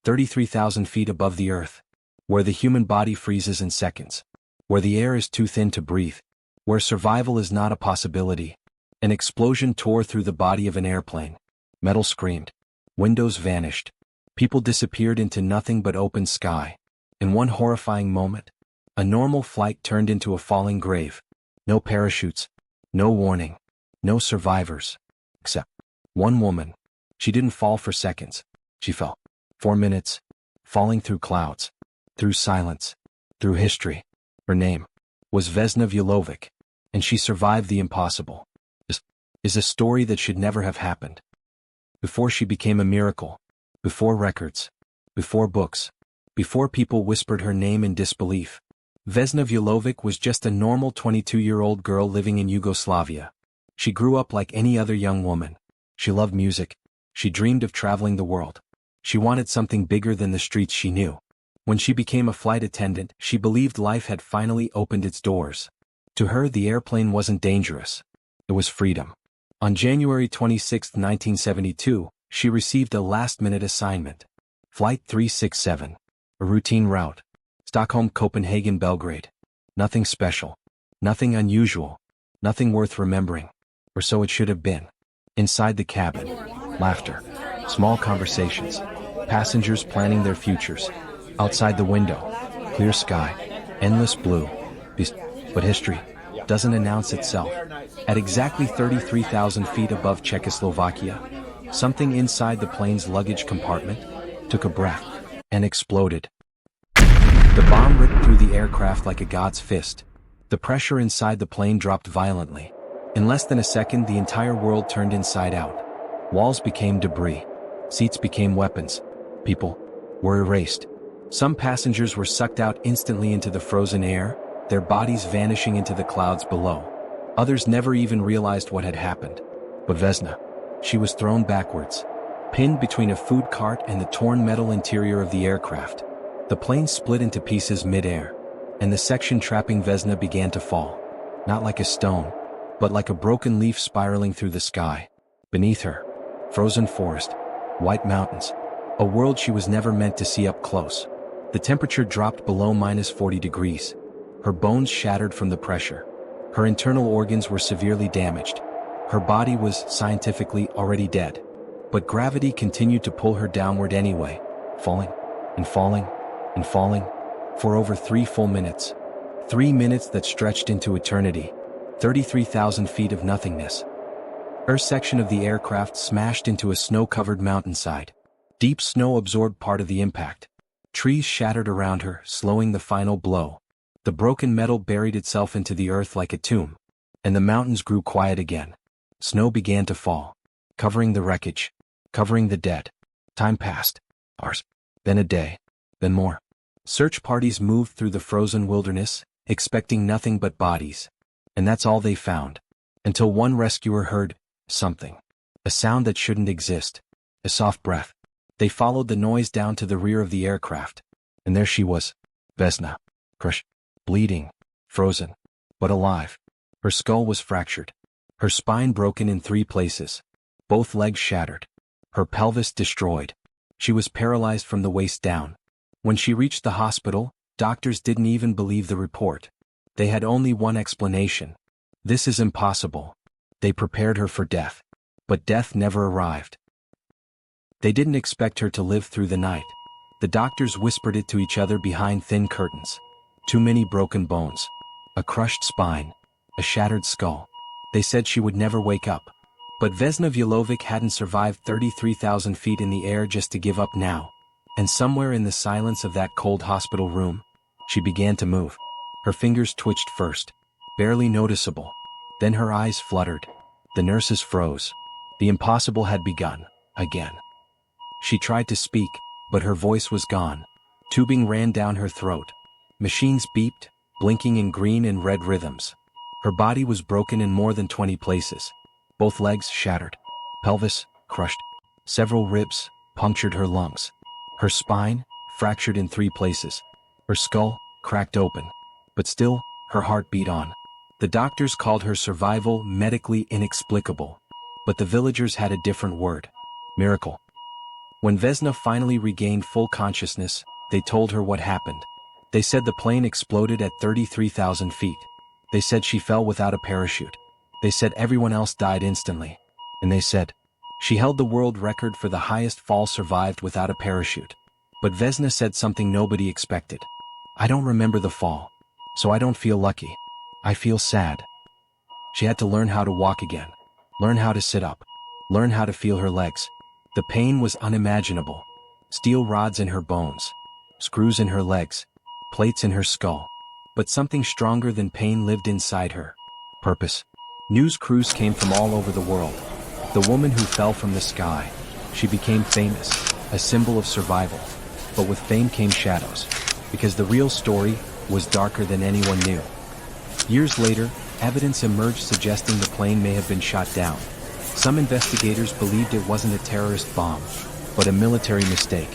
33,000 feet above the earth, where the human body freezes in seconds, where the air is too thin to breathe, where survival is not a possibility. An explosion tore through the body of an airplane. Metal screamed. Windows vanished. People disappeared into nothing but open sky. In one horrifying moment, a normal flight turned into a falling grave. No parachutes, no warning, no survivors. Except one woman. She didn't fall for seconds. She fell. 4 minutes. Falling through clouds. Through silence. Through history. Her name was Vesna Vulović, and she survived the impossible. This is a story that should never have happened. Before she became a miracle, before records, before books, before people whispered her name in disbelief, Vesna Vulović was just a normal 22-year-old girl living in Yugoslavia. She grew up like any other young woman. She loved music. She dreamed of traveling the world. She wanted something bigger than the streets she knew. When she became a flight attendant, she believed life had finally opened its doors. To her, the airplane wasn't dangerous. It was freedom. On January 26, 1972, she received a last-minute assignment. Flight 367. A routine route. Stockholm, Copenhagen, Belgrade. Nothing special. Nothing unusual. Nothing worth remembering. Or so it should have been. Inside the cabin, laughter. Small conversations. Passengers planning their futures. Outside the window, clear sky. Endless blue. But history doesn't announce itself. At exactly 33,000 feet above Czechoslovakia, something inside the plane's luggage compartment took a breath and exploded. The bomb ripped through the aircraft like a god's fist. The pressure inside the plane dropped violently. In less than a second, the entire world turned inside out. Walls became debris. Seats became weapons. People were erased. Some passengers were sucked out instantly into the frozen air, their bodies vanishing into the clouds below. Others never even realized what had happened. But Vesna, she was thrown backwards, pinned between a food cart and the torn metal interior of the aircraft. The plane split into pieces mid-air, and the section trapping Vesna began to fall. Not like a stone, but like a broken leaf spiraling through the sky. Beneath her, frozen forest, white mountains, a world she was never meant to see up close. The temperature dropped below -40 degrees. Her bones shattered from the pressure. Her internal organs were severely damaged. Her body was scientifically already dead. But gravity continued to pull her downward anyway, falling and falling and falling for over 3 full minutes. 3 minutes that stretched into eternity. 33,000 feet of nothingness. Her section of the aircraft smashed into a snow-covered mountainside. Deep snow absorbed part of the impact. Trees shattered around her, slowing the final blow. The broken metal buried itself into the earth like a tomb, and the mountains grew quiet again. Snow began to fall, covering the wreckage, covering the dead. Time passed. Hours. Then a day. Then more. Search parties moved through the frozen wilderness, expecting nothing but bodies. And that's all they found. Until one rescuer heard something. A sound that shouldn't exist. A soft breath. They followed the noise down to the rear of the aircraft. And there she was. Vesna. Crushed. Bleeding. Frozen. But alive. Her skull was fractured. Her spine broken in 3 places. Both legs shattered. Her pelvis destroyed. She was paralyzed from the waist down. When she reached the hospital, doctors didn't even believe the report. They had only one explanation. This is impossible. They prepared her for death. But death never arrived. They didn't expect her to live through the night. The doctors whispered it to each other behind thin curtains. Too many broken bones. A crushed spine. A shattered skull. They said she would never wake up. But Vesna Vulović hadn't survived 33,000 feet in the air just to give up now. And somewhere in the silence of that cold hospital room, she began to move. Her fingers twitched first, barely noticeable. Then her eyes fluttered. The nurses froze. The impossible had begun, again. She tried to speak, but her voice was gone. Tubing ran down her throat. Machines beeped, blinking in green and red rhythms. Her body was broken in more than 20 places. Both legs shattered. Pelvis, crushed. Several ribs punctured her lungs. Her spine, fractured in 3 places. Her skull, cracked open. But still, her heart beat on. The doctors called her survival medically inexplicable. But the villagers had a different word. Miracle. When Vesna finally regained full consciousness, they told her what happened. They said the plane exploded at 33,000 feet. They said she fell without a parachute. They said everyone else died instantly. And they said she held the world record for the highest fall survived without a parachute. But Vesna said something nobody expected. I don't remember the fall, so I don't feel lucky. I feel sad. She had to learn how to walk again, learn how to sit up, learn how to feel her legs. The pain was unimaginable. Steel rods in her bones, screws in her legs, plates in her skull. But something stronger than pain lived inside her. Purpose. News crews came from all over the world. The woman who fell from the sky. She became famous, a symbol of survival. But with fame came shadows, because the real story was darker than anyone knew. Years later, evidence emerged suggesting the plane may have been shot down. Some investigators believed it wasn't a terrorist bomb, but a military mistake,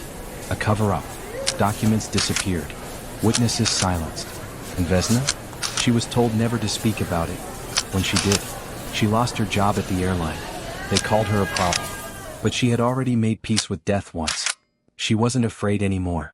a cover-up. Documents disappeared, witnesses silenced. And Vesna? She was told never to speak about it. When she did, she lost her job at the airline. They called her a problem. But she had already made peace with death once. She wasn't afraid anymore.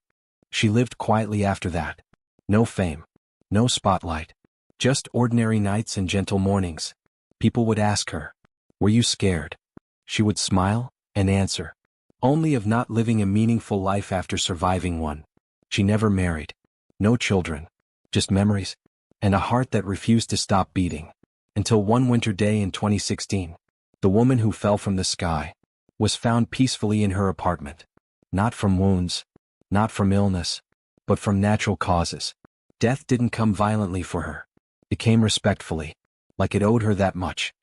She lived quietly after that. No fame, no spotlight, just ordinary nights and gentle mornings. People would ask her, "Were you scared?" She would smile and answer, "Only of not living a meaningful life after surviving one." She never married. No children. Just memories. And a heart that refused to stop beating. Until one winter day in 2016, the woman who fell from the sky was found peacefully in her apartment. Not from wounds, not from illness, but from natural causes. Death didn't come violently for her. It came respectfully, like it owed her that much.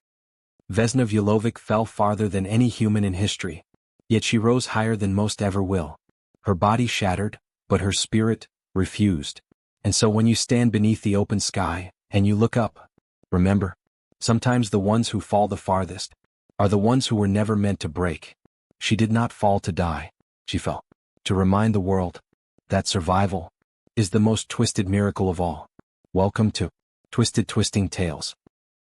Vesna Vulović fell farther than any human in history, yet she rose higher than most ever will. Her body shattered, but her spirit refused. And so when you stand beneath the open sky, and you look up, remember, sometimes the ones who fall the farthest are the ones who were never meant to break. She did not fall to die. She fell to remind the world that survival is the most twisted miracle of all. Welcome to Twisted Twisting Tales.